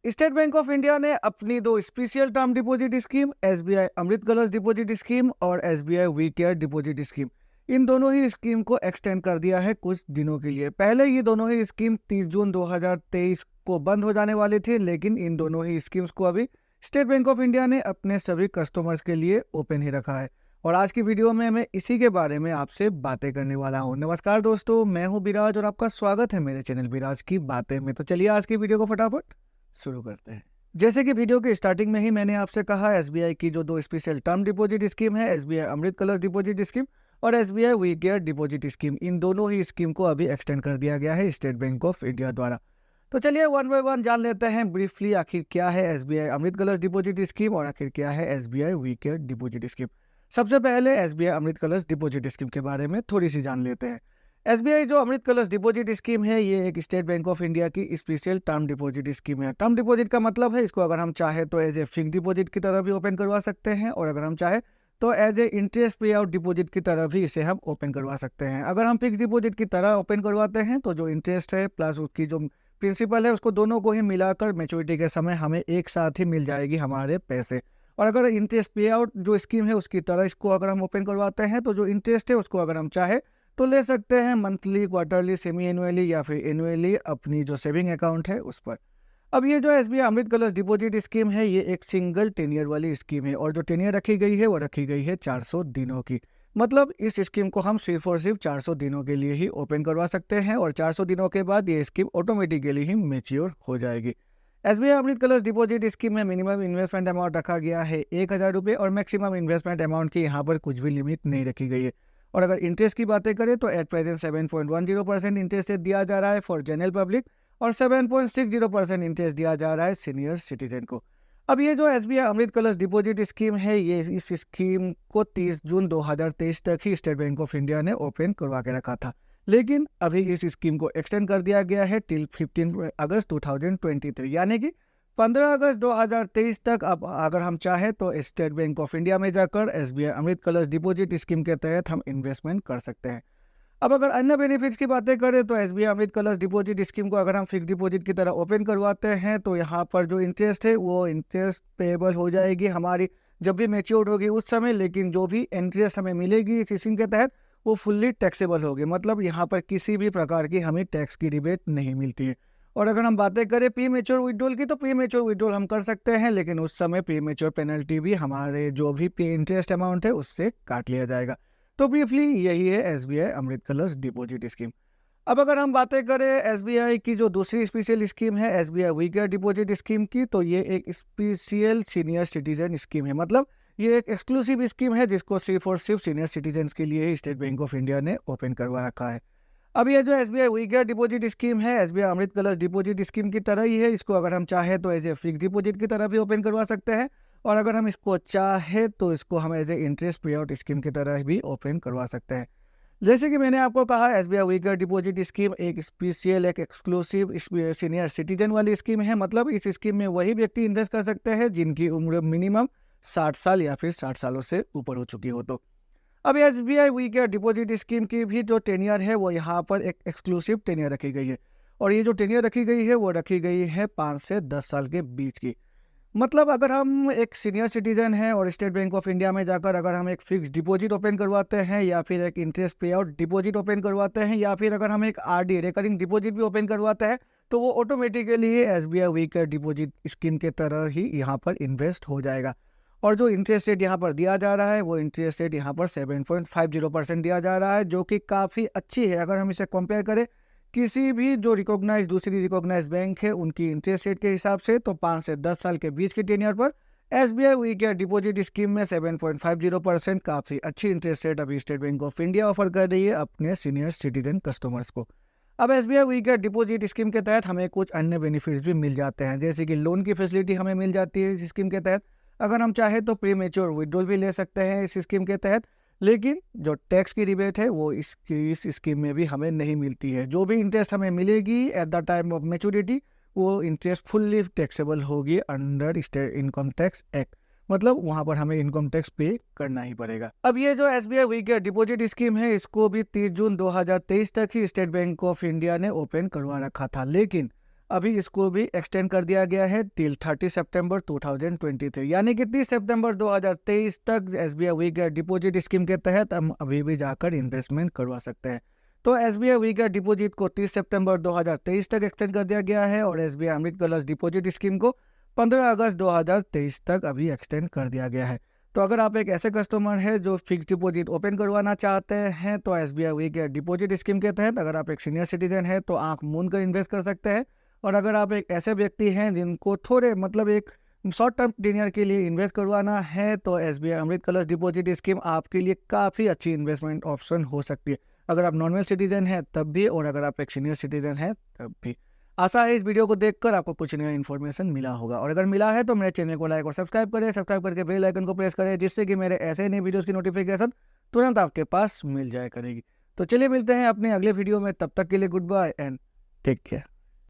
State Bank of India ने अपनी दो special term deposit scheme SBI Amrit Kalash deposit scheme और SBI we care deposit scheme, इन दोनों ही स्कीम को एक्सटेंड कर दिया है कुछ दिनों के लिए। पहले ये दोनों ही स्कीम 30 जून 2023 को बंद हो जाने वाली थी, लेकिन इन दोनों ही स्कीम्स को अभी स्टेट बैंक ऑफ इंडिया ने अपने सभी कस्टमर्स के लिए ओपन ही रखा है। और आज की वीडियो में मैं इसी के बारे में आपसे बातें करने वाला हूँ। नमस्कार दोस्तों, मैं हूँ विराज और आपका स्वागत है मेरे चैनल विराज की बातें में। तो चलिए आज की वीडियो को फटाफट शुरू करते हैं। जैसे कि वीडियो के स्टार्टिंग में ही मैंने आपसे कहा, एसबीआई की जो दो स्पेशल टर्म डिपॉजिट स्कीम है, SBI Amrit Kalash deposit scheme और SBI we care deposit scheme, इन दोनों ही स्कीम को अभी एक्सटेंड कर दिया गया है स्टेट बैंक ऑफ इंडिया द्वारा। तो चलिए वन बाय वन जान लेते हैं ब्रीफली आखिर क्या है SBI Amrit Kalash deposit scheme और आखिर क्या है SBI we care deposit scheme. सबसे पहले SBI Amrit Kalash deposit scheme के बारे में थोड़ी सी जान लेते हैं। एसबीआई जो अमृत कलश डिपॉजिट स्कीम है, ये एक स्टेट बैंक ऑफ इंडिया की स्पेशल टर्म डिपॉजिट स्कीम है। टर्म डिपॉजिट का मतलब है, इसको अगर हम चाहे तो एज ए फिक्स डिपॉजिट की तरह भी ओपन करवा सकते हैं और अगर हम चाहे तो एज ए इंटरेस्ट पे आउट डिपॉजिट की तरह भी इसे हम ओपन करवा सकते हैं। अगर हम फिक्स डिपॉजिट की तरह ओपन करवाते हैं तो जो इंटरेस्ट है प्लस उसकी जो प्रिंसिपल है, उसको दोनों को ही मिलाकर मैच्योरिटी के समय हमें एक साथ ही मिल जाएगी हमारे पैसे। और अगर इंटरेस्ट पे आउट जो स्कीम है उसकी तरह इसको अगर हम ओपन करवाते हैं तो जो इंटरेस्ट है उसको अगर हम चाहे तो ले सकते हैं मंथली, क्वार्टरली, सेमी एनुअली या फिर एनुअली अपनी जो सेविंग अकाउंट है उस पर। अब ये जो SBI Amrit Kalash deposit scheme है, ये एक सिंगल टेनियर वाली स्कीम है और जो टेनियर रखी गई है वो रखी गई है 400 दिनों की। मतलब इस स्कीम को हम सिर्फ और सिर्फ 400 दिनों के लिए ही ओपन करवा सकते हैं और 400 दिनों के बाद ये स्कीम ऑटोमेटिकली ही मेच्योर हो जाएगी। SBI Amrit Kalash deposit scheme में मिनिमम इन्वेस्टमेंट अमाउंट रखा गया है 1000 रुपये और मैक्सिमम इन्वेस्टमेंट अमाउंट की यहाँ पर कुछ भी लिमिट नहीं रखी गई है। और अगर इंटरेस्ट की बातें करें तो एट प्रेजेंट 7.10% इंटरेस्ट दिया जा रहा है फॉर जनरल पब्लिक और 7.60% इंटरेस्ट दिया जा रहा है सीनियर सिटीजन को। अब ये जो SBI Amrit Kalash deposit scheme है, ये इस स्कीम को 30 जून 2023 तक ही स्टेट बैंक ऑफ इंडिया ने ओपन करवा के रखा था, लेकिन अभी इस स्कीम को एक्सटेंड कर दिया गया है टिल 15 अगस्त 2023, यानी कि 15 अगस्त 2023 तक। अब अगर हम चाहे तो स्टेट बैंक ऑफ इंडिया में जाकर SBI Amrit Kalash deposit scheme के तहत हम इन्वेस्टमेंट कर सकते हैं। अब अगर अन्य बेनिफिट्स की बातें करें तो SBI Amrit Kalash deposit scheme को अगर हम फिक्स डिपॉजिट की तरह ओपन करवाते हैं तो यहाँ पर जो इंटरेस्ट है वो इंटरेस्ट पेएबल हो जाएगी हमारी जब भी मैच्योर होगी उस समय, लेकिन जो भी इंटरेस्ट हमें मिलेगी इस स्कीम के तहत वो फुल्ली टैक्सेबल होगी। मतलब यहाँ पर किसी भी प्रकार की हमें टैक्स की रिबेट नहीं मिलती है। और अगर हम बातें करें प्री मेच्योर विड्रॉल की, तो प्री मेच्योर विड्रॉल हम कर सकते हैं, लेकिन उस समय प्री मेच्योर पेनल्टी भी हमारे जो भी इंटरेस्ट अमाउंट है उससे काट लिया जाएगा। तो ब्रीफली यही है SBI Amrit Kalash deposit scheme. अब अगर हम बातें करें एसबीआई की जो दूसरी स्पेशल स्कीम है SBI we care deposit scheme की, तो ये एक स्पेशल सीनियर सिटीजन स्कीम है। मतलब ये एक एक्सक्लूसिव स्कीम है जिसको सिर्फ और सिर्फ सीनियर सिटीजन के लिए ही स्टेट बैंक ऑफ इंडिया ने ओपन करवा रखा है। अब ये जो SBI we care deposit scheme है SBI Amrit Kalash deposit scheme की तरह ही है। इसको अगर हम चाहे तो एज ए फिक्स डिपॉजिट की तरह भी ओपन करवा सकते हैं और अगर हम इसको चाहे तो इसको हम एज ए इंटरेस्ट पे आउट स्कीम की तरह भी ओपन करवा सकते हैं। जैसे कि मैंने आपको कहा, SBI we care deposit scheme एक स्पेशल एक एक्सक्लूसिव सीनियर सिटीजन वाली स्कीम है। मतलब इस स्कीम में वही व्यक्ति इन्वेस्ट कर सकते हैं जिनकी उम्र मिनिमम 60 साल या फिर 60 सालों से ऊपर हो चुकी हो। तो अब SBI we care deposit scheme की भी जो टेनियर है वो यहाँ पर एक एक्सक्लूसिव टेनियर रखी गई है और ये जो टेनियर रखी गई है वो रखी गई है 5 से 10 साल के बीच की। मतलब अगर हम एक सीनियर सिटीजन हैं और स्टेट बैंक ऑफ इंडिया में जाकर अगर हम एक फिक्स डिपॉजिट ओपन करवाते हैं या फिर एक इंटरेस्ट पे आउट डिपॉजिट ओपन करवाते हैं या फिर अगर हम एक आरडी रिकरिंग डिपॉजिट भी ओपन करवाते हैं तो वो automatically SBI we care deposit scheme के तरह ही यहाँ पर इन्वेस्ट हो जाएगा। और जो इंटरेस्ट रेट यहाँ पर दिया जा रहा है वो इंटरेस्ट रेट यहाँ पर 7.50% दिया जा रहा है, जो कि काफ़ी अच्छी है। अगर हम इसे कंपेयर करें किसी भी जो दूसरी रिकॉग्नाइज बैंक है उनकी इंटरेस्ट रेट के हिसाब से, तो 5 से 10 साल के बीच के टेनियर पर SBI we care deposit scheme में 7.50% काफ़ी अच्छी इंटरेस्ट रेट अभी State Bank of India offer कर रही है अपने सीनियर सिटीजन कस्टमर्स को। अब SBI we care deposit scheme के तहत हमें कुछ अन्य बेनिफिट्स भी मिल जाते हैं, जैसे कि लोन की फैसिलिटी हमें मिल जाती है इस स्कीम के तहत। अगर हम चाहे तो प्री मेच्योर विड्रॉल भी ले सकते हैं इस स्कीम के तहत, लेकिन जो टैक्स की रिबेट है वो इस स्कीम में भी हमें नहीं मिलती है। जो भी इंटरेस्ट हमें मिलेगी at the time of maturity वो इंटरेस्ट फुल्ली टैक्सेबल होगी under state income tax act. मतलब वहां पर हमें इनकम टैक्स पे करना ही पड़ेगा। अब ये जो SBI we care deposit scheme है इसको भी 30 जून 2023 तक ही स्टेट बैंक ऑफ इंडिया ने ओपन करवा रखा था, लेकिन अभी इसको भी एक्सटेंड कर दिया गया है टिल 30 सितंबर 2023, यानी कि 30 सितंबर 2023 तक SBI we care deposit scheme के तहत हम अभी भी जाकर इन्वेस्टमेंट करवा सकते हैं। तो SBI वी केयर डिपॉजिट को 30 सितंबर 2023 तक एक्सटेंड कर दिया गया है और SBI अमृत कलश डिपॉजिट स्कीम को 15 अगस्त 2023 तक अभी एक्सटेंड कर दिया गया है। तो अगर आप एक ऐसे कस्टमर हैं जो फिक्स डिपॉजिट ओपन करवाना चाहते हैं तो SBI we care deposit scheme के तहत अगर आप एक सीनियर सिटीजन हैं तो आंख मूंद कर इन्वेस्ट कर सकते हैं। और अगर आप एक ऐसे व्यक्ति हैं जिनको थोड़े मतलब एक शॉर्ट टर्म टेन्योर के लिए इन्वेस्ट करवाना है तो SBI अमृत कलश डिपॉजिट स्कीम आपके लिए काफ़ी अच्छी इन्वेस्टमेंट ऑप्शन हो सकती है, अगर आप नॉर्मल सिटीजन हैं तब भी और अगर आप एक सीनियर सिटीजन हैं तब भी। आशा है इस वीडियो को देखकर आपको कुछ नया इन्फॉर्मेशन मिला होगा, और अगर मिला है तो मेरे चैनल को लाइक और सब्सक्राइब करें, सब्सक्राइब करके बेल आइकन को प्रेस करें जिससे कि मेरे ऐसे नए वीडियोस की नोटिफिकेशन तुरंत आपके पास मिल जाया करेगी। तो चलिए मिलते हैं अपने अगले वीडियो में, तब तक के लिए good bye and take care.